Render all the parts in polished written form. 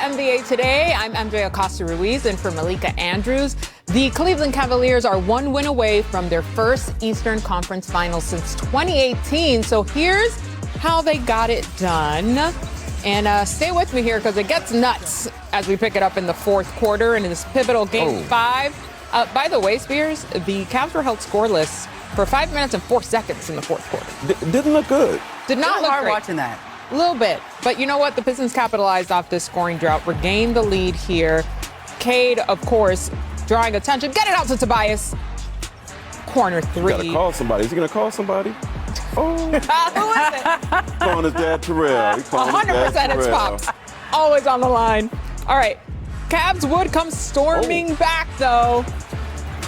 NBA Today. I'm Andrea Acosta-Ruiz in for Malika Andrews. The Cleveland Cavaliers are one win away from their first Eastern Conference Finals since 2018. So here's how they got it done. And stay with me here because it gets nuts as we pick it up in the fourth quarter and in this pivotal Game 5. By the way, Spears, the Cavs were held scoreless for 5 minutes and 4 seconds in the fourth quarter. Didn't look good. Did not look hard great. Watching that. A little bit. But you know what? The Pistons capitalized off this scoring drought, regained the lead here. Cade, of course, drawing attention. Get it out to Tobias. Corner three. Got to call somebody. Is he going to call somebody? Oh. Who is it? Calling his dad Terrell. 100% it's Pops. Always on the line. All right. Cavs would come storming back, though.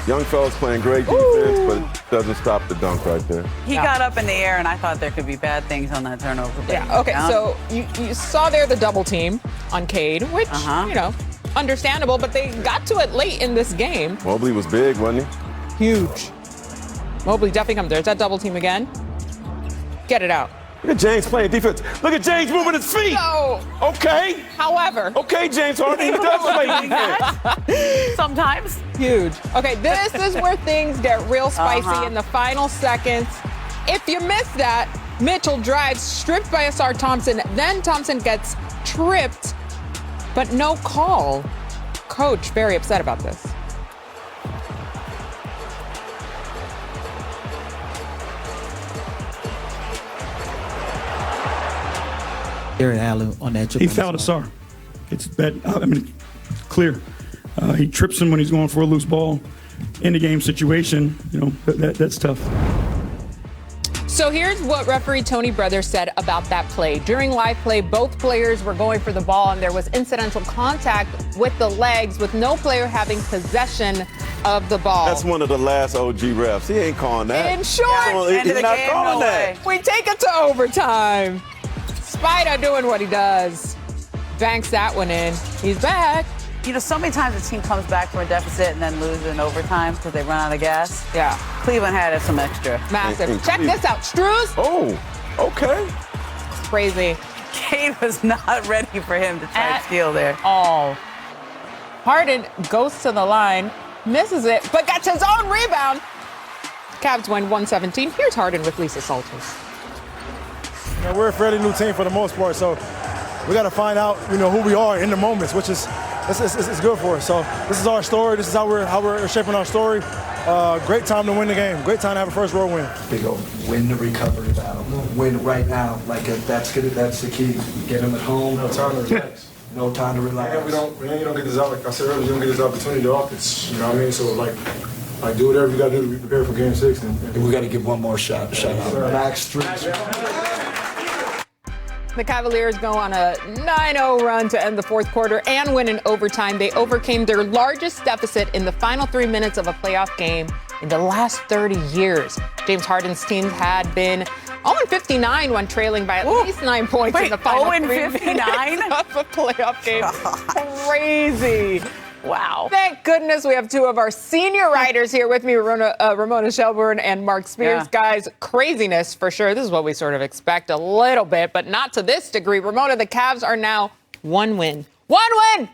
Young fella's playing great defense, but it doesn't stop the dunk right there. He got up in the air, and I thought there could be bad things on that turnover. Yeah, okay, so you saw there the double team on Cade, which, you know, understandable, but they got to it late in this game. Mobley was big, wasn't he? Huge. Mobley definitely comes. There's that double team again. Get it out. Look at James playing defense. Look at James moving his feet. No. Okay. However. Okay, James Harden, he does play defense. Sometimes. Huge. Okay, this is where things get real spicy in the final seconds. If you miss that, Mitchell drives, stripped by Asar Thompson. Then Thompson gets tripped, but no call. Coach very upset about this. On that he fouled Asar. It's that. I mean, clear. He trips him when he's going for a loose ball. In the game situation, you know, that's tough. So here's what referee Tony Brothers said about that play. During live play, both players were going for the ball, and there was incidental contact with the legs, with no player having possession of the ball. That's one of the last OG refs. He ain't calling that. In short, he's not calling that. We take it to overtime. Spider doing what he does. Banks that one in. He's back. You know, so many times the team comes back from a deficit and then loses in overtime because they run out of gas. Yeah. Cleveland had some extra. Massive. Check this out. Struz. Oh, okay. Crazy. Cade was not ready for him to try to steal there. All. Harden goes to the line, misses it, but gets his own rebound. Cavs win 117. Here's Harden with Lisa Salters. You know, we're a fairly new team for the most part, so we got to find out, you know, who we are in the moments, which is it's good for us. So this is our story. This is how we're shaping our story. Great time to win the game. Great time to have a first road win. Big old win the recovery battle. Win right now. Like that's good. That's the key. Get them at home. No time to relax. No time to relax. And you don't get this out. Like I said earlier, you don't get this opportunity to offense. You know what I mean? So like do whatever you got to do to be prepared for Game 6. And we got to give one more shot. Out. Max 3. The Cavaliers go on a 9-0 run to end the fourth quarter and win in overtime. They overcame their largest deficit in the final 3 minutes of a playoff game in the last 30 years. James Harden's team had been 0-59 when trailing by at least 9 points in the final 3 minutes of a playoff game. Crazy. Wow. Thank goodness we have two of our senior writers here with me, Ramona Shelburne and Mark Spears. Guys, craziness for sure. This is what we sort of expect a little bit, but not to this degree. Ramona, the Cavs are now one win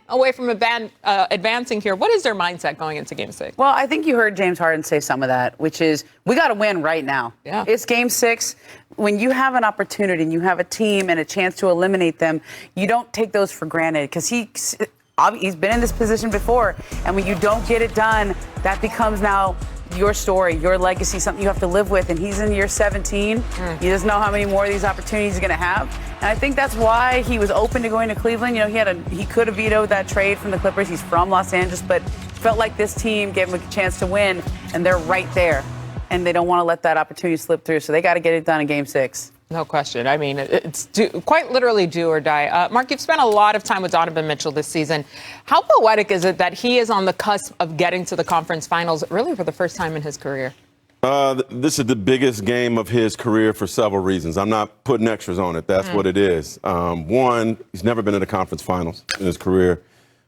away from advancing here. What is their mindset going into Game 6? Well, I think you heard James Harden say some of that, which is we got to win right now. Yeah. It's Game 6. When you have an opportunity and you have a team and a chance to eliminate them, you don't take those for granted because he's been in this position before, and when you don't get it done, that becomes now your story, your legacy, something you have to live with. And he's in year 17. He doesn't know how many more of these opportunities he's going to have. And I think that's why he was open to going to Cleveland. You know, he could have vetoed that trade from the Clippers. He's from Los Angeles, but felt like this team gave him a chance to win, and they're right there. And they don't want to let that opportunity slip through, so they got to get it done in Game 6. No question. I mean, it's quite literally do or die. Mark, you've spent a lot of time with Donovan Mitchell this season. How poetic is it that he is on the cusp of getting to the conference finals, really for the first time in his career? This is the biggest game of his career for several reasons. I'm not putting extras on it. That's what it is. One, he's never been in the conference finals in his career.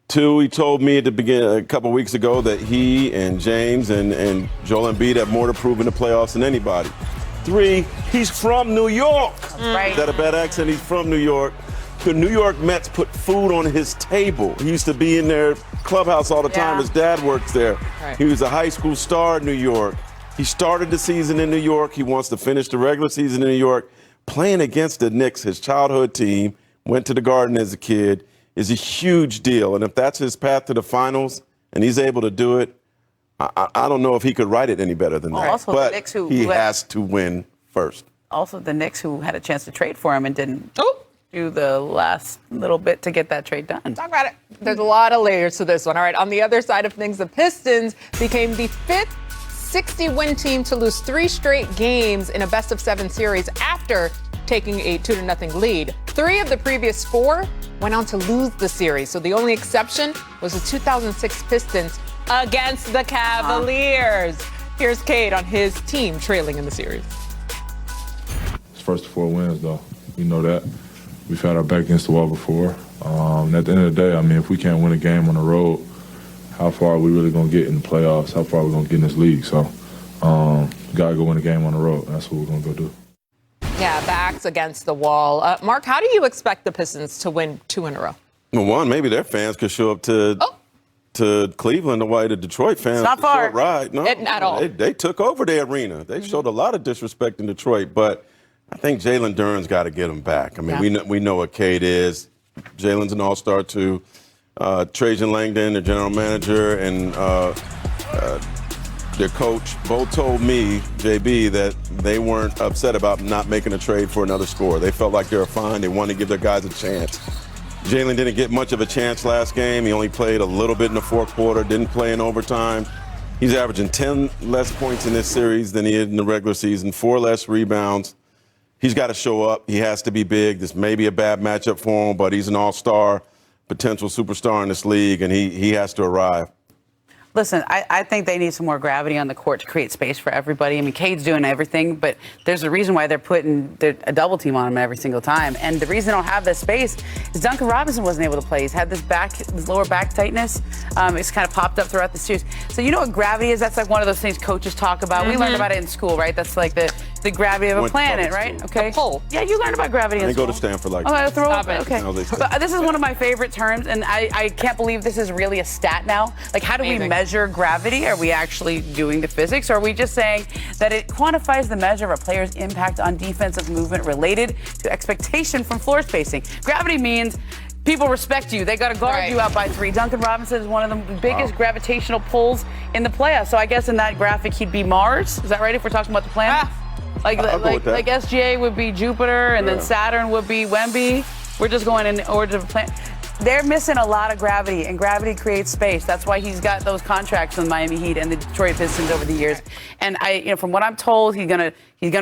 Two, he told me at the beginning, a couple weeks ago, that he and James and Joel Embiid have more to prove in the playoffs than anybody. Three, he's from New York. Right. Is that a bad accent? He's from New York. the New York Mets put food on his table. He used to be in their clubhouse all the time. Yeah. His dad works there. Right. He was a high school star in New York. He started the season in New York. He wants to finish the regular season in New York. Playing against the Knicks, his childhood team, went to the Garden as a kid, is a huge deal. And if that's his path to the finals and he's able to do it, I don't know if he could write it any better than that. Also, the but Knicks he has to win first. Also, the Knicks who had a chance to trade for him and didn't Oh. do the last little bit to get that trade done. Talk about it. There's a lot of layers to this one. All right, on the other side of things, the Pistons became the 5th 60-win team to lose 3 straight games in a best-of-7 series after taking a 2-0 lead. 3 of the previous 4 went on to lose the series. So the only exception was the 2006 Pistons against the Cavaliers. Here's Cade on his team trailing in the series. It's first 4 wins, though. We know that. We've had our back against the wall before. And at the end of the day, I mean, if we can't win a game on the road, how far are we really going to get in the playoffs? How far are we going to get in this league? So we got to go win a game on the road. That's what we're going to go do. Yeah, backs against the wall. Mark, how do you expect the Pistons to win 2 in a row? Well, one, maybe their fans could show up to Cleveland the way the Detroit fans. It's not far. Right? No, At all. They took over the arena. They showed a lot of disrespect in Detroit, but I think Jalen Duren's got to get them back. I mean, we know what Cade is. Jalen's an all-star too. Trajan Langdon, the general manager, and their coach both told me, JB, that they weren't upset about not making a trade for another scorer. They felt like they were fine. They wanted to give their guys a chance. Jalen didn't get much of a chance last game. He only played a little bit in the fourth quarter, didn't play in overtime. He's averaging 10 less points in this series than he did in the regular season, 4 less rebounds. He's got to show up. He has to be big. This may be a bad matchup for him, but he's an all-star, potential superstar in this league, and he has to arrive. Listen, I think they need some more gravity on the court to create space for everybody. I mean, Cade's doing everything, but there's a reason why they're putting a double team on him every single time. And the reason they don't have this space is Duncan Robinson wasn't able to play. He's had this lower back tightness. It's kind of popped up throughout the series. So you know what gravity is? That's like one of those things coaches talk about. We learned about it in school, right? That's like the gravity of a planet, right? Okay. The pull. Yeah, you learned about gravity in They school. go to Stanford like that. Stop it. Okay. No, they say. But this is one of my favorite terms, and I can't believe this is really a stat now. Like, how do we Amazing. measure gravity? Are we actually doing the physics? Or are we just saying that it quantifies the measure of a player's impact on defensive movement related to expectation from floor spacing? Gravity means people respect you. They got to guard you out by 3. Duncan Robinson is one of the biggest gravitational pulls in the playoffs. So I guess in that graphic, he'd be Mars. Is that right, if we're talking about the planet? Like SGA would be Jupiter, and then Saturn would be Wemby. We're just going in order of planet. They're missing a lot of gravity, and gravity creates space. That's why he's got those contracts with Miami Heat and the Detroit Pistons over the years. And from what I'm told, he's gonna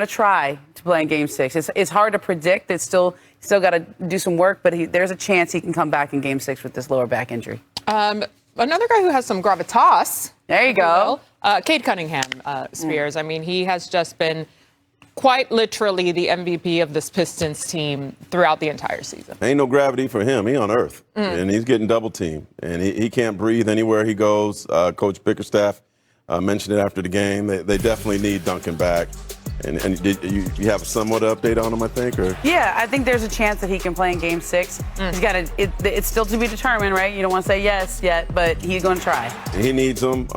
try to play in Game 6. It's hard to predict. It's still got to do some work, but there's a chance he can come back in Game 6 with this lower back injury. Another guy who has some gravitas. There you go. Cade Cunningham, Spears. I mean, he has just been quite literally the MVP of this Pistons team throughout the entire season. Ain't no gravity for him. He on Earth, and he's getting double teamed, and he can't breathe anywhere he goes. Coach Bickerstaff mentioned it after the game. They definitely need Duncan back. And did you have somewhat update on him, I think? Or? Yeah, I think there's a chance that he can play in Game 6. He's got it's still to be determined, right? You don't want to say yes yet, but he's going to try. He needs him.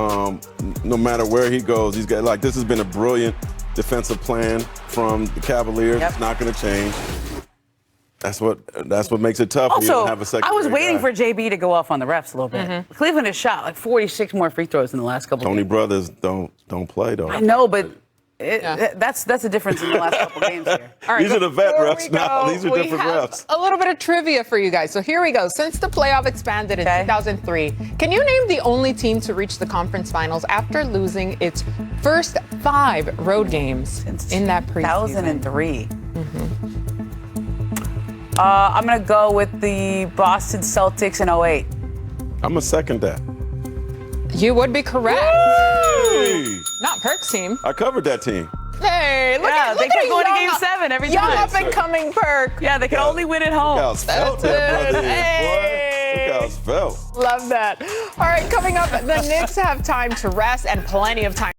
No matter where he goes, he's got this has been a brilliant defensive plan from the Cavaliers. Yep. It's not going to change. That's what makes it tough. when you Also, don't have a I was secondary waiting guy. for JB to go off on the refs a little bit. Cleveland has shot like 46 more free throws in the last couple. Tony games. Brothers don't play though. I know, but that's a difference in the last couple games here. All right, These are the vet before refs we now. go, These are we different have refs. A little bit of trivia for you guys. So here we go. Since the playoff expanded in 2003, can you name the only team to reach the conference finals after losing its first 5 road games in that preseason? 2003. I'm going to go with the Boston Celtics in 08. I'm a second that. You would be correct. Hey, Not Perk's team. I covered that team. Hey, look at they kept going to young- Game 7 every Young time. up and coming Perk. Yeah, they can only win at home. Look how svelte that brother is, Hey. boy. Look how svelte. Love that. All right, coming up, the Knicks have time to rest and plenty of time